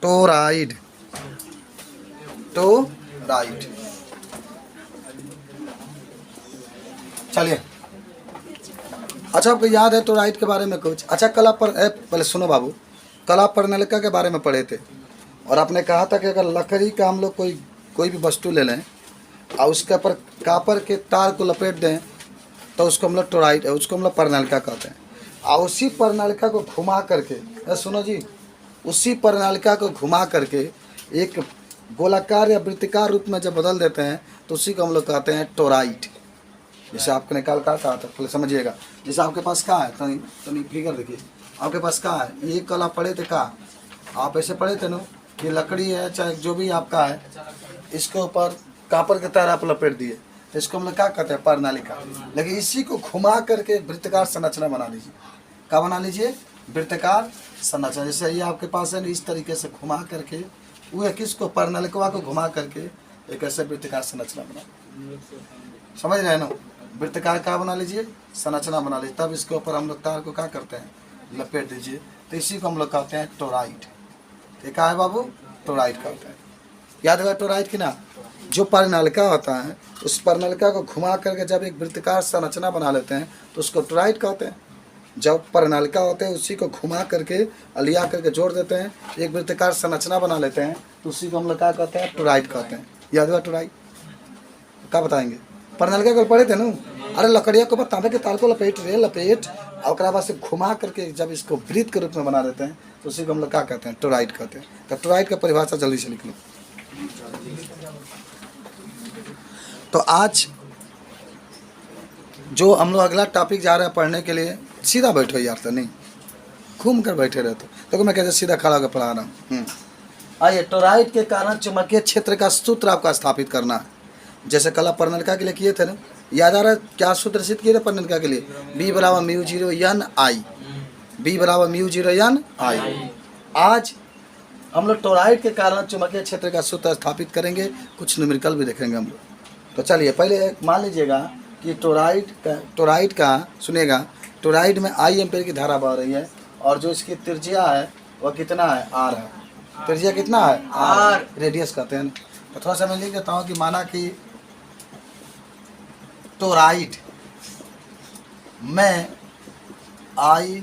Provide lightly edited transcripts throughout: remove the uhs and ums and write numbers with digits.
Toroid, toroid. चलिए, अच्छा आपको याद है टोराइड के बारे में कुछ? अच्छा कल आप पहले सुनो बाबू, कल आप पर्नलिका के बारे में पढ़े थे और आपने कहा था कि अगर लकड़ी का हम लोग कोई भी वस्तु ले लें और उसके ऊपर कापर के तार को लपेट दें तो उसको हम लोग टोराइड, उसको हम लोग पर्नलिका कहते हैं। और उसी पर्नलिका को घुमा करके, सुनो जी, उसी पर्नलिका को घुमा करके एक गोलाकार या वृत्तिकार रूप में जब बदल देते हैं तो उसी को हम लोग कहते हैं टोराइड। जैसे आपको निकाल कहा था, पहले समझिएगा। जैसे आपके पास कहाँ है, तनी फिगर देखिए, आपके पास कहाँ है, ये कल आप पढ़े थे कहाँ, आप ऐसे पढ़े थे ना कि लकड़ी है चाहे जो भी आपका है, इसके ऊपर कापर के तार आप लपेट दिए तो इसको हम लोग क्या कहते हैं, पर्नलिका। लेकिन इसी को घुमा करके वृत्ताकार संरचना बना लीजिए। क्या बना लीजिए? वृत्ताकार संरचना। जैसे ये आपके पास है, इस तरीके से घुमा करके वो किसको, पर्नलिका को घुमा करके एक ऐसे वृत्ताकार संरचना बना, समझ रहे हैं ना? वृत्ताकार का बना लीजिए, संरचना बना लीजिए, तब इसके ऊपर हम लोग तार को क्या करते हैं, लपेट दीजिए, तो इसी को हम लोग कहते हैं टोराइड। ये क्या है बाबू? टोराइड कहते हैं। याद है टोराइड की ना? जो पर्नलिका होता है उस पर्नलिका को घुमा करके जब एक वृत्ताकार संरचना बना लेते हैं तो उसको टोराइड कहते हैं। जब पर्नलिका होते हैं उसी को घुमा करके लिया करके जोड़ देते हैं, एक वृत्ताकार संरचना बना लेते हैं, तो उसी को हम लोग क्या कहते हैं, टोराइड कहते हैं। याद है टोराइड? क्या बताएंगे? पर्नलिका को पढ़े थे ना? अरे लकड़िया को तांबे के तार को लपेट और बाद से घुमा करके जब इसको वृत्त के रूप में बना देते हैं तो उसी को हम लोग क्या कहते हैं, टोराइड कहते हैं। तो टोराइड का परिभाषा जल्दी से लिख लो। तो आज जो हम लोग अगला टॉपिक जा रहे हैं पढ़ने के लिए, सीधा बैठो यार, तो नहीं घूम कर बैठे रहते तो मैं कैसे सीधा खड़ा होकर पढ़ा रहा हूँ। आइए, टोराइड के कारण चुंबकीय क्षेत्र का सूत्र आपका स्थापित करना है। जैसे कल पर्नलिका के लिए किए थे ना, याद आ रहा है क्या सूत्र सिद्ध किए थे पर्नलिका के लिए? B बराबर म्यू 0 N I, B बराबर म्यू 0 N I। आज हम लोग टोराइड के कारण चुंबकीय क्षेत्र का सूत्र स्थापित करेंगे, कुछ न्यूमेरिकल भी देखेंगे हम लोग। तो चलिए, पहले मान लीजिएगा कि टोराइड का सुनिएगा, टोराइड में I एम्पीयर की धारा बह रही है और जो इसकी त्रिज्या है वह कितना है, R है। त्रिज्या कितना है, R, रेडियस कहते हैं। तो थोड़ा सा मैं लिख देता हूँ कि माना कि टोराइड में I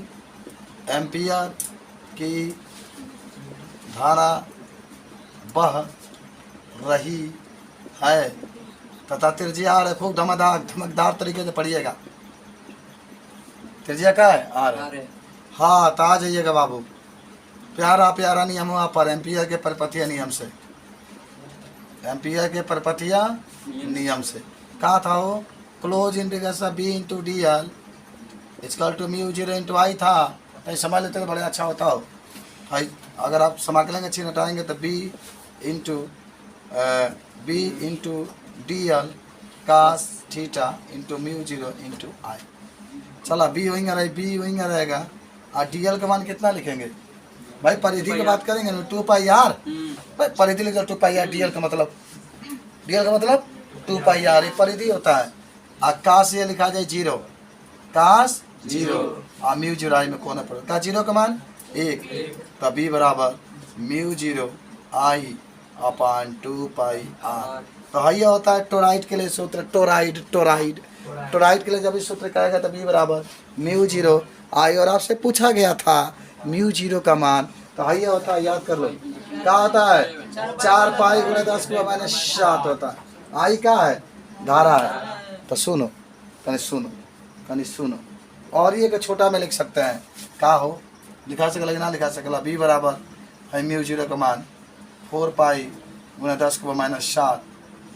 एम्पीयर की धारा बह रही है तथा त्रिज्या R है। खूब धमकदार तरीके से पढ़िएगा। त्रिज्या क्या है, R है। हाँ, तो आ जाइएगा बाबू, प्यारा प्यारा नियम हुआ पर एम्पीयर के परपथीय नियम से, एम्पीयर के परपथीय नियम से कहा था वो, close integration B into DL equal to mu 0 into I था। तो समझ लेते तो बड़े अच्छा होता हो भाई। अगर आप समाकलन अच्छी नटाएंगे तो B into DL cos theta into mu 0 into I। चला, B वहीं रहेगा और DL का मान कितना लिखेंगे भाई? परिधि की बात करेंगे ना, 2 पाई R भाई, परिधि लिखा 2 पाई R। DL का मतलब 2 पाई R, ये परिधि होता है। काश ये लिखा जाए 0, काश 0 और म्यू 0 I में कोना पड़े का 0 का मान 1, तब B बराबर mu 0 I upon 2 pi R। तो ये होता है टोराइड के लिए सूत्र। टोराइड के लिए जब इस सूत्र कहेगा तो B बराबर म्यू 0 I, और आपसे पूछा गया था म्यू 0 का मान, तो ये होता है, याद कर लो, क्या होता है, 4 पाई गुणे 10 को माइनस 7 होता है। I क्या है, धारा है। तो सुनो कनी सुनो, और ये का छोटा में लिख सकते हैं, क्या हो लिखा सकला ना लिखा सकला। B बराबर है म्यू 0 का मान 4 पाई गुणे 10 को माइनस 7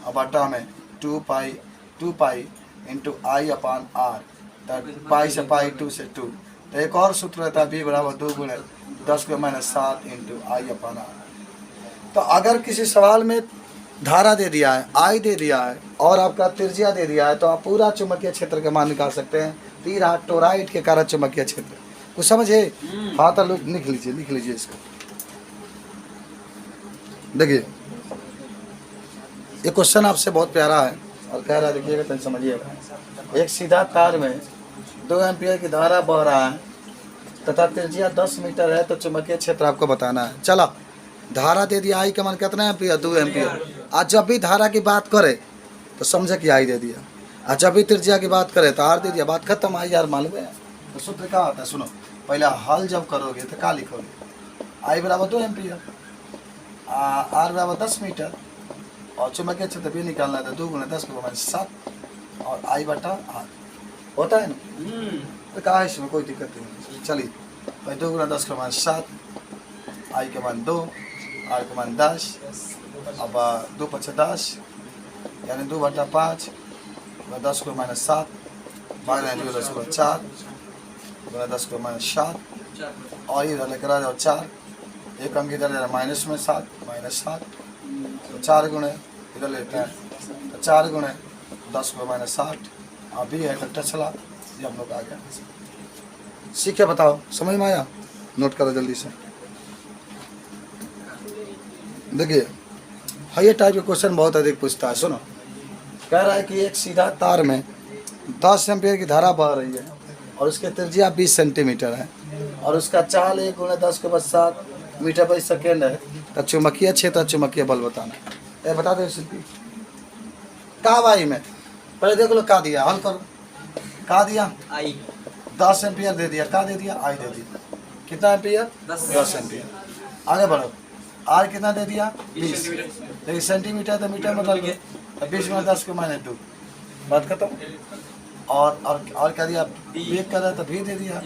और बटा में 2 pi into I upon R। तो पाई से पाई, 2 से 2। तो एक और सूत्र रहता है B बराबर 2 गुणे 10 को minus 7 into I upon R। तो अगर किसी सवाल में धारा दे दिया है, I दे दिया है और आपका त्रिज्या दे दिया है, तो आप पूरा चुंबकीय क्षेत्र का मान निकाल सकते हैं। तीरा टोराइड के कारण चुंबकीय क्षेत्र, कुछ समझे? हाँ, तो लोग लिख लीजिए इसको। देखिए, ये क्वेश्चन आपसे बहुत प्यारा है और कह रहा है, देखिएगा तो समझिएगा। एक सीधा तार में 2 एम्पीयर की धारा बह रहा है तथा त्रिज्या 10 मीटर है, तो चुंबकीय क्षेत्र आपको बताना है। चला, धारा दे दिया आई का मान कितना एम्पियर 2 एम्पियर। आज जब भी धारा की बात करे तो समझे कि आई दे दिया, और जब भी त्रिज्या की बात करे तो आर दे दिया, बात खत्म। आई आर मालूम है। तो सूत्र क्या होता है सुनो, पहले हल जब करोगे तो क्या लिखोगे, आई बराबर 2 एम्पियर, आर बराबर 10 मीटर, और चुंबकीय क्षेत्र भी निकालना है तो 2 × 10 = 7, और आई बटा आर होता है ना। तो कहा है इसमें कोई दिक्कत नहीं। चलिए भाई 2 × 10 = 7, आई के मान 2, आर के मान 10, अब 2 × 5 = 10, यानी 2/5, 10 × -7, 10 × 4, 10 × -7, और इधर लेकर आ जाओ 4, एक अंक इधर जा माइनस में 7, -7, तो 4 गुणे इधर लेते हैं, तो 4 गुणे 10 × -60, अभी है इकट्ठा चला, ये हम लोग आ गया। सीखे बताओ, समझ में आया? नोट करो जल्दी से। देखिए ये टाइप के क्वेश्चन बहुत अधिक पूछता है। सुनो, कह रहा है कि एक सीधा तार में 10 एम्पियर की धारा बह रही है और उसकी त्रिज्या 20 सेंटीमीटर है, और उसका चाल 1 × 10⁻7 मीटर/सेकेंड है। तो चुंबकीय क्षेत्र, चुंबकीय बल बताना। ये बता दो शिल्पी, का भाई में पहले देख लो, का दिया, हल करो। का दिया आई 10 एम्पियर दे दिया, का दे दिया आई दे दिया, कितना एम्पियर 10 एम्पियर। आगे बढ़ो, आर कितना दे दिया 20, देखिए सेंटीमीटर तो मीटर में बदल गए, 20 × 10 = -2, बात खत्म। और क्या दिया, वेग कर रहा तो भी दे दिया,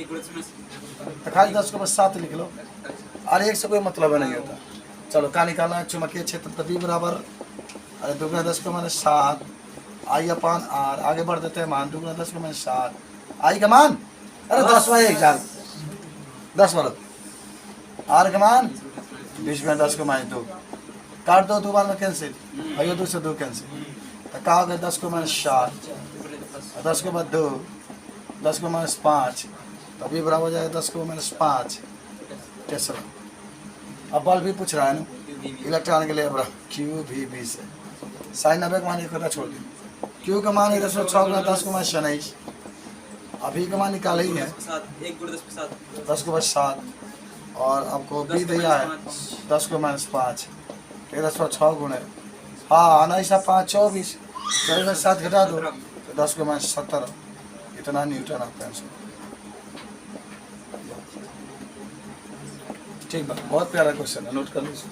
तो खाली 10 के बाद 7 लिख लो, और एक से कोई मतलब नहीं होता। चलो का निकालना है, चुंबकीय क्षेत्र तो B बराबर, अरे 2 × 10 = 7 आई अपान आर, आगे बढ़ देते हैं मान 2 × 10 = 7 आई का मान, अरे 10 भाई 10 बरत, आर का मान 20 × 10 = 2, काट दो 2 बार में कैंसिल, आइयो 2 से 2 कैंसिल, तो का हो गया 10 × -7, 10 के बाद 2, 10 के -5, तो B बराबर हो जाएगा 10 के -5। तीसरा अब बल भी पूछ रहा है ना, इलेक्ट्रॉन के लिए बड़ा QVB से साइन 90 का मान एक होता छोड़ दी, Q का मान 6 × 10 = 26, अभी का मान निकाले ही है 10 के बाद 7, और आपको B दिया है 10 के -5, 6 गुणे, हाँ ना ऐसा 5 24, 7 घटा दो तो 10 के -17, इतना न्यूटन आपका आंसर। ठीक बात, बहुत प्यारा क्वेश्चन है, नोट कर लीजिए।